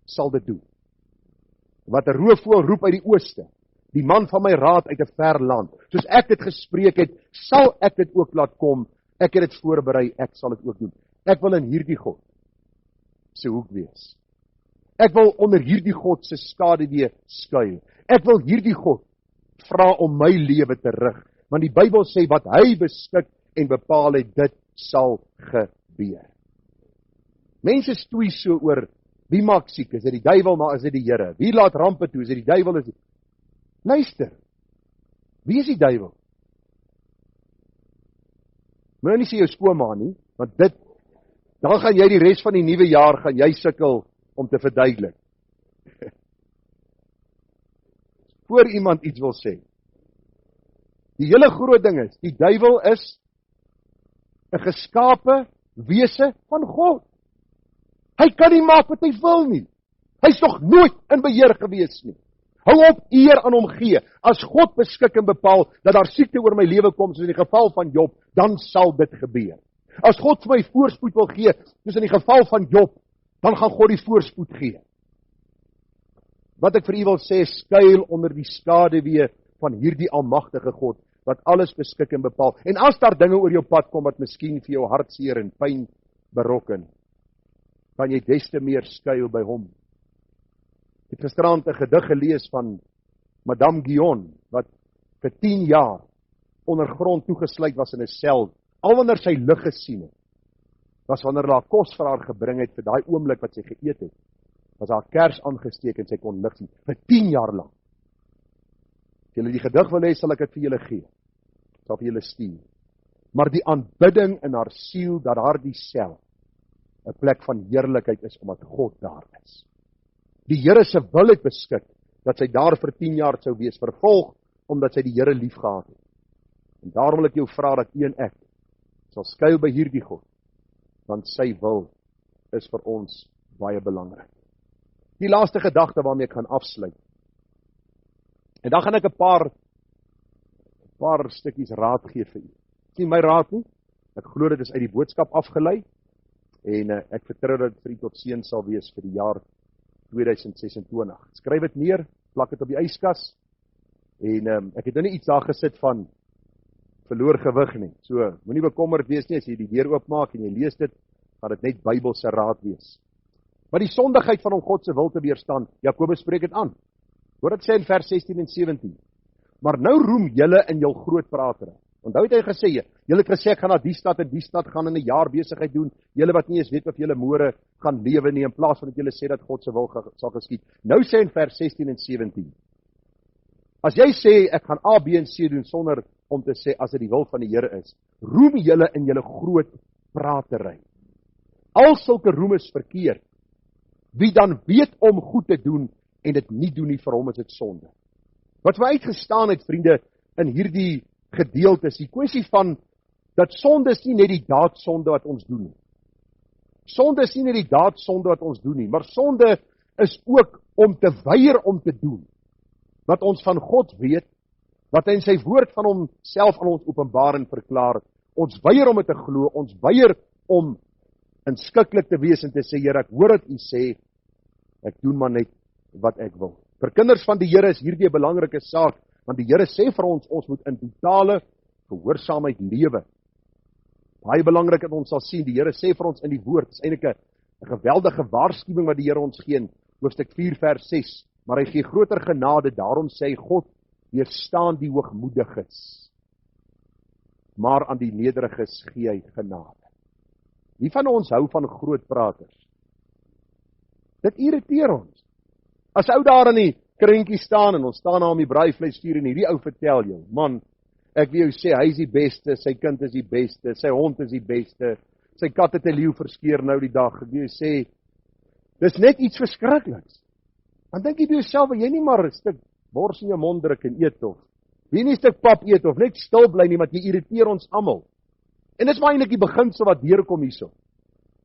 sal dit doen. Wat 'n roofvoël roep uit die ooste, die man van my raad uit 'n ver land. Soos ek dit gespreek het, sal ek dit ook laat kom. Ek het dit voorberei, ek sal dit ook doen. Ek wil in hierdie God se hoek wees. Ek wil onder hierdie God se skaduwee skuil. Ek wil hierdie God vra om my lewe terug. Want die Bybel sê wat hy beskik en bepaal het, dit sal gebeur. Mense stoei so oor, wie maak siek? Is dit die duiwel, maar is dit die Here? Wie laat rampe toe? Is dit die duiwel? Luister, wie is die duiwel? Moet nie sê jou skoonma nie, want dan gaan jy die res van die nuwe jaar, gaan jy sukkel om te verduidelik. Voor iemand iets wil sê. Die hele groot ding is, die duiwel is 'n geskape wese van God. Hy kan nie maak wat hy wil nie. Hy's nog nooit in beheer gewees nie. Hou op eer aan hom gee. As God beskik en bepaal dat daar siekte oor my lewe kom, soos in die geval van Job, dan sal dit gebeur. As God vir my voorspoed wil gee, soos in die geval van Job, dan gaan God die voorspoed gee. Wat ek vir u wil sê, skuil onder die skaduwee van hierdie almagtige God, wat alles beskik en bepaal. En as daar dinge oor jou pad kom, wat miskien vir jou hartseer en pyn berokken, kan jy des te meer skuil by hom. Ek het gisterand 'n gedig gelees van Madame Guyon, wat vir 10 jaar ondergrond toegesluit was in 'n sel. Al wanneer sy lig gesien het, was wanneer hulle haar kos vir haar gebring het, vir daai oomblik wat sy geëet het, was haar kers aangesteek en sy kon lig sien, vir 10 jaar lank. As julle die gedig wil hê, sal ek dit vir julle gee. Ek sal vir julle stuur. Maar die aanbidding in haar siel, dat haar die sel 'n plek van heerlikheid is, omdat God daar is. Die Here se wil het beskik, dat sy daar vir 10 jaar sou wees, vervolg, omdat sy die Here lief gehad het. En daarom wil ek jou vra, dat u en ek sal skuil by hierdie God, want sy wil is vir ons baie belangrik. Die laaste gedagte waarmee ek gaan afsluit. En dan gaan ek 'n paar stukkies raad gee vir u. Dis nie my raad nie. Ek glo dit is uit die boodskap afgelei. En ek vertrou dat dit vir u tot seën sal wees vir die jaar 2026. Skryf dit neer, plak dit op die yskas. En ek het nou nie iets daar gesit van verloor gewig nie. So, moenie bekommerd wees nie as jy die deur oopmaak en jy lees dit, gaan dit net Bybelse raad wees. Maar die sondigheid van om God se wil te weerstaan, Jakobus spreek dit aan. Hoor dit sê in vers 16 en 17. Maar nou roem julle in jul groot pratery. Onthou het hy gesê, julle het gesê ek gaan na die stad en die stad gaan in 'n jaar besigheid doen, julle wat nie eens weet of julle môre gaan lewe nie, in plaas van dat julle sê dat God se wil sal geskied. Nou sê in vers 16 en 17. As jy sê ek gaan A, B en C doen sonder om te sê as dit die wil van die Here is, roem julle in julle groot pratery. Al sulke roem is verkeerd. Wie dan weet om goed te doen en dit nie doen nie, vir hom is dit sonde. Wat vir uitgestaan het, vriende, in hierdie gedeelte is die kwessie van dat sonde is nie net die daadsonde wat ons doen nie. Sonde is nie net die daadsonde wat ons doen nie, maar sonde is ook om te weier om te doen wat ons van God weet, wat hy in sy woord van homself aan ons openbaar en verklaar. Ons weier om dit te glo, ons weier om inskikkelik te wees en te sê, Here, ek hoor wat u sê, ek doen maar net wat ek wil. Vir kinders van die Here is hierdie 'n belangrike saak, want die Here sê vir ons, ons moet in totale gehoorsaamheid lewe. Baie belangrik dat ons sal sien, die Here sê vir ons in die woord, is eintlik 'n geweldige waarskuwing wat die Here ons gee in hoofstuk 4 vers 6, maar hy gee groter genade, daarom sê hy, God weerstaan die hoogmoediges, maar aan die nederiges gee hy genade. Wie van ons hou van groot praters? Dit irriteer ons. As ou daar in die krinkie staan en ons staan daar om die braaivleisvuur en hierdie ou vertel jou, man, ek wil jou sê, hy is die beste, sy kind is die beste, sy hond is die beste, sy kat het 'n leeu verskeer nou die dag, ek wil jou sê, dis net iets verskrikliks. Dan dink jy by jouself, wil jy nie maar 'n stuk bors in jou mond druk en eet of, wil jy nie 'n stuk pap eet of net stil bly nie, want jy irriteer ons almal. En dis maar eintlik die beginsel wat deurkom hierso.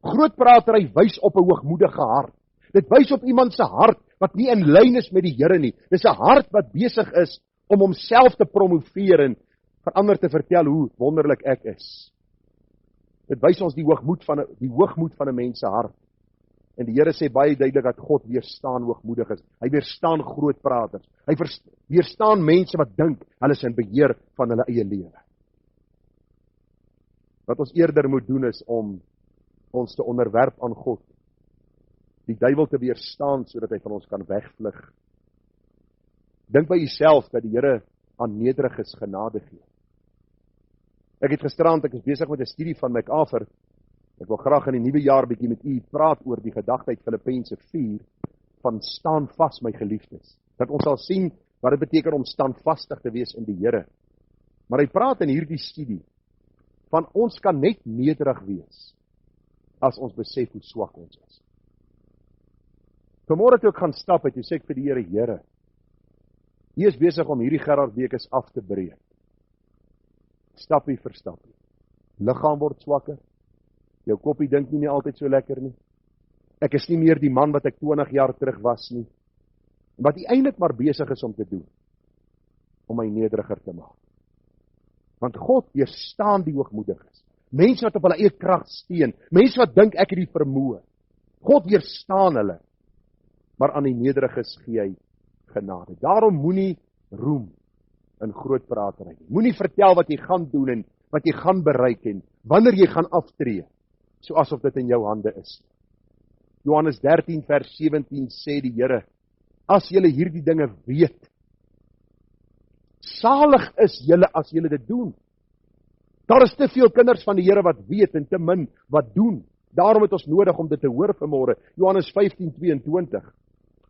Groot pratery wys op 'n hoogmoedige hart. Dit wys op iemand se hart wat nie in lyn is met die Here nie. Dis 'n hart wat besig is om homself te promoveer en vir ander te vertel hoe wonderlik ek is. Dit wys ons die hoogmoed van 'n mens se hart. En die Here sê baie duidelik dat God weerstaan hoogmoediges. Hy weerstaan groot praters. Hy weerstaan mense wat dink hulle is in beheer van hulle eie lewe. Wat ons eerder moet doen is om ons te onderwerp aan God. Die duiwel te weerstaan sodat hy van ons kan wegvlug. Dink by jouself dat die Here aan nederiges genade gee. Ek het gisterand, ek is besig met 'n studie van MacArthur. Ek wil graag in die nuwe jaar bietjie met u praat oor die gedagte uit Filippense 4 van staan vas, my geliefdes. Dat ons sal sien wat dit beteken om standvastig te wees in die Here. Maar hy praat in hierdie studie van ons kan net nederig wees as ons besef hoe swak ons is. Vanmôre toe ek gaan stap het, toe sê ek vir die Here, Here, U is besig om hierdie Gerard Bekes af te breek. Stappie vir stappie. Liggaam word swakker. Jou koppie dink nie meer altyd so lekker nie. Ek is nie meer die man wat ek 20 jaar terug was nie. Wat U eintlik maar besig is om te doen, om my nederiger te maak. Want God weerstaan die hoogmoediges. Mense wat op hulle eie krag steun, mense wat dink ek het die vermoë. God weerstaan hulle. Maar aan die nederiges gee hy genade. Daarom moenie roem in groot pratery nie. Moenie vertel wat jy gaan doen en wat jy gaan bereik en wanneer jy gaan aftree, so asof dit in jou hande is. Johannes 13 vers 17 sê die Here, as julle hierdie dinge weet, salig is julle as julle dit doen. Daar is te veel kinders van die Here wat weet en te min wat doen. Daarom het ons nodig om dit te hoor vanmôre. Johannes 15:22.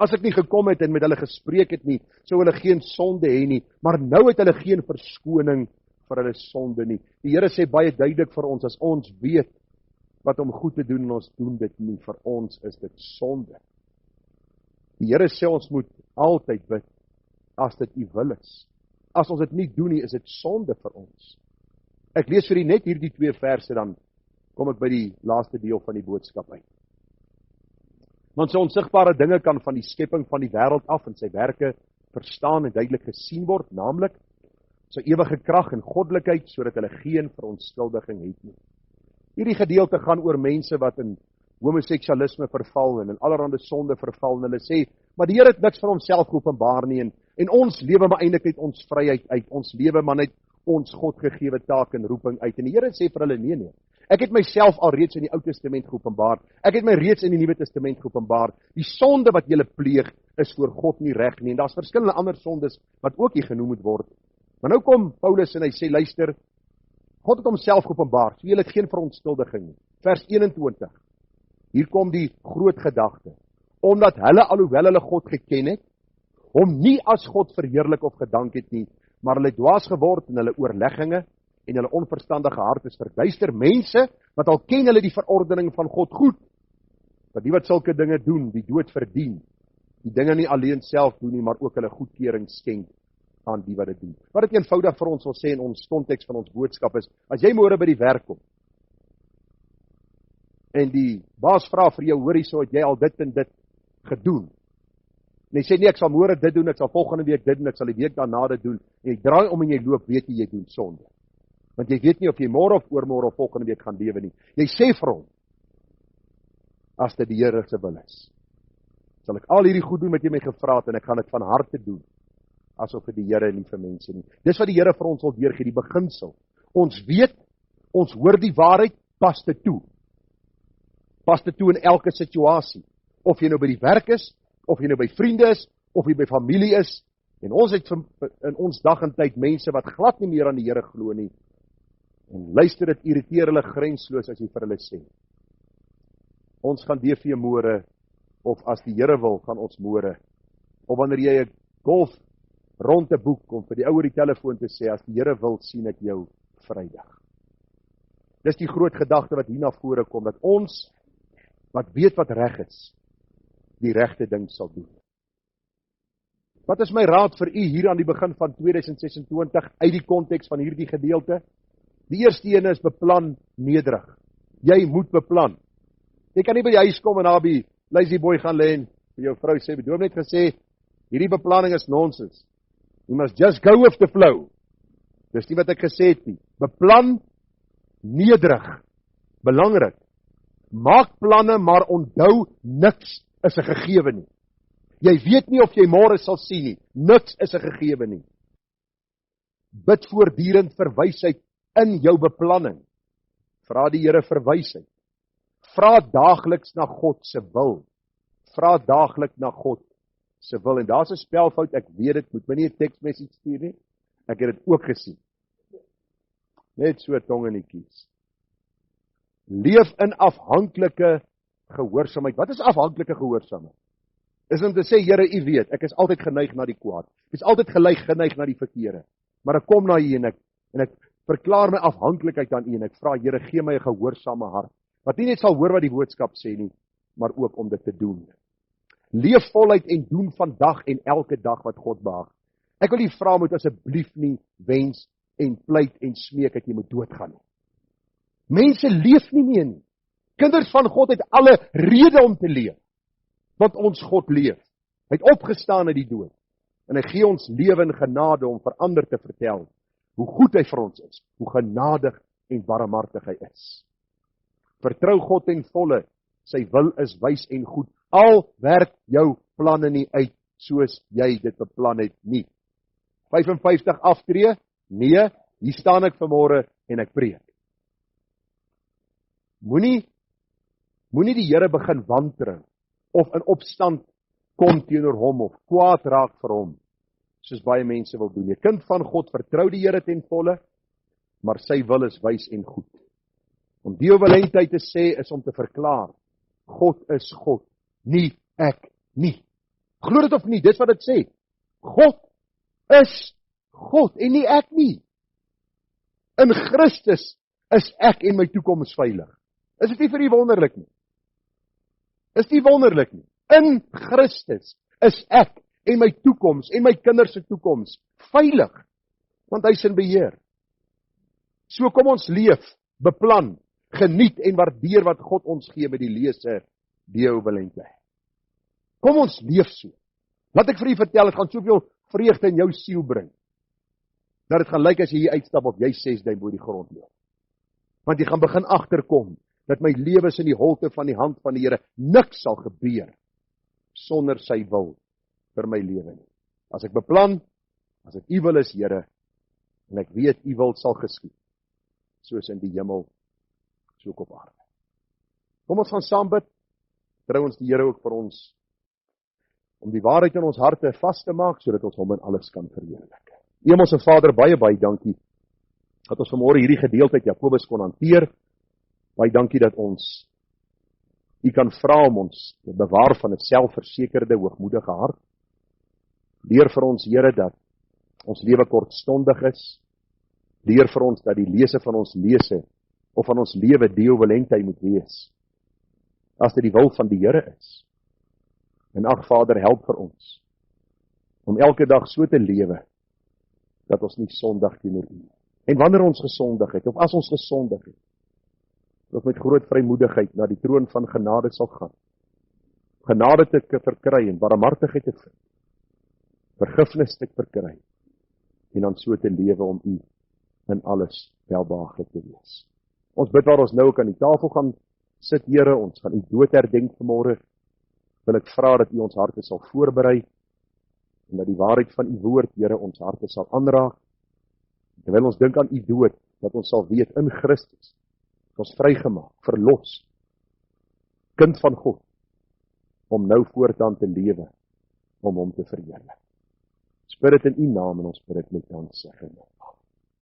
As ek nie gekom het en met hulle gespreek het nie, sou hulle geen sonde hê nie, maar nou het hulle geen verskoning vir hulle sonde nie. Die Here sê baie duidelik vir ons, as ons weet wat om goed te doen en ons doen dit nie, vir ons is dit sonde. Die Here sê ons moet altyd bid, as dit U wil is. As ons dit nie doen nie, is dit sonde vir ons. Ek lees vir u net hierdie 2 verse, dan kom ek by die laaste deel van die boodskap uit. Want so onsigbare dinge kan van die skepping van die wêreld af en sy werke verstaan en duidelik gesien word, naamlik sy ewige krag en goddelikheid, sodat hulle geen verontskuldiging het nie. Hierdie gedeelte gaan oor mense wat in homoseksualisme verval en in allerlei sonde verval, en hulle sê, maar die Here het niks van homself geopenbaar nie, en ons lewe maar eintlik uit ons vryheid uit, ons lewe maar net ons God gegewe taak en roeping uit, en die Here sê vir hulle, nee, ek het myself al reeds in die Ou Testament geopenbaar, ek het my reeds in die Nuwe Testament geopenbaar, die sonde wat julle pleeg, is voor God nie reg nie, en daar's verskillende ander sondes, wat ook hier genoem moet word. Maar nou kom Paulus en hy sê, luister, God het homself geopenbaar, so julle het geen verontskuldiging nie. Vers 21, hier kom die groot gedagte, omdat hulle, alhoewel hulle God geken het, hom nie as God verheerlik of gedank het nie, maar hulle dwaas geword in hulle oorlegginge, en hulle onverstandige hart is verduister. Mense wat al ken hulle die verordening van God goed, dat die wat sulke dinge doen, die dood verdien, die dinge nie alleen self doen nie, maar ook hulle goedkeuring skenk aan die wat dit doen. Wat dit eenvoudig vir ons wil sê in ons konteks van ons boodskap is, as jy môre by die werk kom, en die baas vra vir jou, hoorie, so het jy al dit en dit gedoen, en hy sê, nee, ek sal môre dit doen, ek sal volgende week dit doen, ek sal die week daarna dit doen, en jy draai om en jy loop, weet jy doen sonde. Want jy weet nie of jy môre of oormôre of volgende week gaan lewe nie. Jy sê vir hom, as dit die Here se wil is, sal ek al hierdie goed doen wat jy my gevra het, en ek gaan dit van harte doen, asof dit die Here nie vir mense nie. Dis wat die Here vir ons wil deurgee, die beginsel. Ons weet, ons hoor die waarheid, pas dit toe. Pas dit toe in elke situasie. Of jy nou by die werk is, of jy nou by vriende is, of jy by familie is, en ons het in ons dag en tyd mense wat glad nie meer aan die Here glo nie, en luister, dit irriteer hulle grensloos as jy vir hulle sê, ons gaan DV môre, of as die Here wil, gaan ons môre, of wanneer jy 'n golf rond 'n boek, om vir die ouer die telefoon te sê, as die Here wil, sien ek jou Vrydag. Dis die groot gedagte wat hier na vore kom, dat ons, wat weet wat reg is, die regte ding sal doen. Wat is my raad vir u hier aan die begin van 2026, uit die konteks van hierdie gedeelte? Die eerste ene is beplan nederig. Jy moet beplan. Jy kan nie by die huis kom en daar by lazy boy gaan lê en vir jou vrou sê, bedoel net gesê, hierdie beplanning is nonsens. You must just go with the flow. Dis nie wat ek gesê het nie. Beplan nederig. Belangrik. Maak planne, maar onthou, niks is 'n gegewe nie. Jy weet nie of jy môre sal sien nie. Niks is 'n gegewe nie. Bid voortdurend vir wysheid in jou beplanning. Vra die Here vir wysheid. Vra daagliks na God se wil. Vra daagliks na God se wil. En daar's 'n spelfout, ek weet dit, moet my nie 'n teksmessage stuur nie. Ek het dit ook gesien. Net so tong in die kies. Leef in afhanklike gehoorsaamheid. Wat is afhanklike gehoorsaamheid? Is om te sê, Here, U weet, ek is altyd geneig na die kwaad. Ek is altyd geneig na die verkeerde. Maar ek kom na U en ek verklaar my afhanklikheid aan U en ek vra, Here, gee my 'n gehoorsame hart. Wat nie net sal hoor wat die boodskap sê nie, maar ook om dit te doen. Leef voluit en doen vandag en elke dag wat God behaag. Ek wil U vra, moet asseblief nie wens en pleit en smeek dat jy moet doodgaan nie. Mense leef nie meer nie. Kinders van God het alle rede om te leef. Want ons God leef. Hy het opgestaan uit die dood. En hy gee ons lewe en genade om vir ander te vertel hoe goed hy vir ons is, hoe genadig en barmhartig hy is. Vertrou God ten volle, sy wil is wys en goed. Al werk jou planne nie uit soos jy dit beplan het nie. 55 aftree? Nee, hier staan ek vanmôre en ek preek. Moenie die Here begin wantrou of in opstand kom teenoor hom of kwaad raak vir hom, soos baie mense wil doen. 'n Kind van God vertrou die Here ten volle, maar sy wil is wys en goed. Om die oorlentheid te sê is om te verklaar, God is God, nie ek nie. Glo dit of nie, dis wat dit sê. God is God en nie ek nie. In Christus is ek en my toekoms veilig. Is dit nie vir u wonderlik nie? Is dit wonderlik nie? In Christus is ek en my toekoms en my kinders se toekoms veilig, want hy is in beheer. So kom ons leef, beplan, geniet en waardeer wat God ons gee met die leser Deo Valente. Kom ons leef so. Laat ek vir u vertel, dit gaan soveel vreugde in jou siel bring, dat dit gaan lyk as jy hier uitstap of jy 6 duim bo die grond loop. Want jy gaan begin agterkom, dat my lewe is in die holte van die hand van die Here, niks sal gebeur, sonder sy wil vir my lewe nie. As ek beplan, as ek u wil is, Here, en ek weet u wil sal geskied, soos in die hemel, so ook op aarde. Kom ons gaan saam bid, trou ons die Here ook vir ons, om die waarheid in ons harte vas te maak, sodat ons hom in alles kan verheerlik. Hemelse Vader, baie dankie, dat ons vanmôre hierdie gedeelte uit Jakobus kon hanteer. Baie dankie dat ons u kan vra om ons te bewaar van 'n selfversekerde, hoogmoedige hart. Leer vir ons, Here, dat ons lewe kortstondig is. Leer vir ons dat die lese van ons lese of van ons lewe Deo Valente moet wees, as dit die wil van die Here is. En ag Vader, help vir ons om elke dag so te lewe dat ons nie sondig teenoor u. En wanneer ons gesondig het, of as ons gesondig het, dat met groot vrymoedigheid na die troon van genade sal gaan. Genade te verkry en barmhartigheid te vind. Vergifnis te verkry. En dan so te lewe om u in alles welbehaaglik te wees. Ons bid waar ons nou ook aan die tafel gaan sit, Here, ons gaan u dood herdenk vanmôre. Wil ek vra dat u ons harte sal voorberei en dat die waarheid van u woord, Here, ons harte sal aanraak. Terwyl ons dink aan u dood, dat ons sal weet in Christus ons vrygemaak, verlos, kind van God, om nou voortaan te lewe, om hom te verheerlik. Ons bid dit in u naam en ons bid dit met danksegging.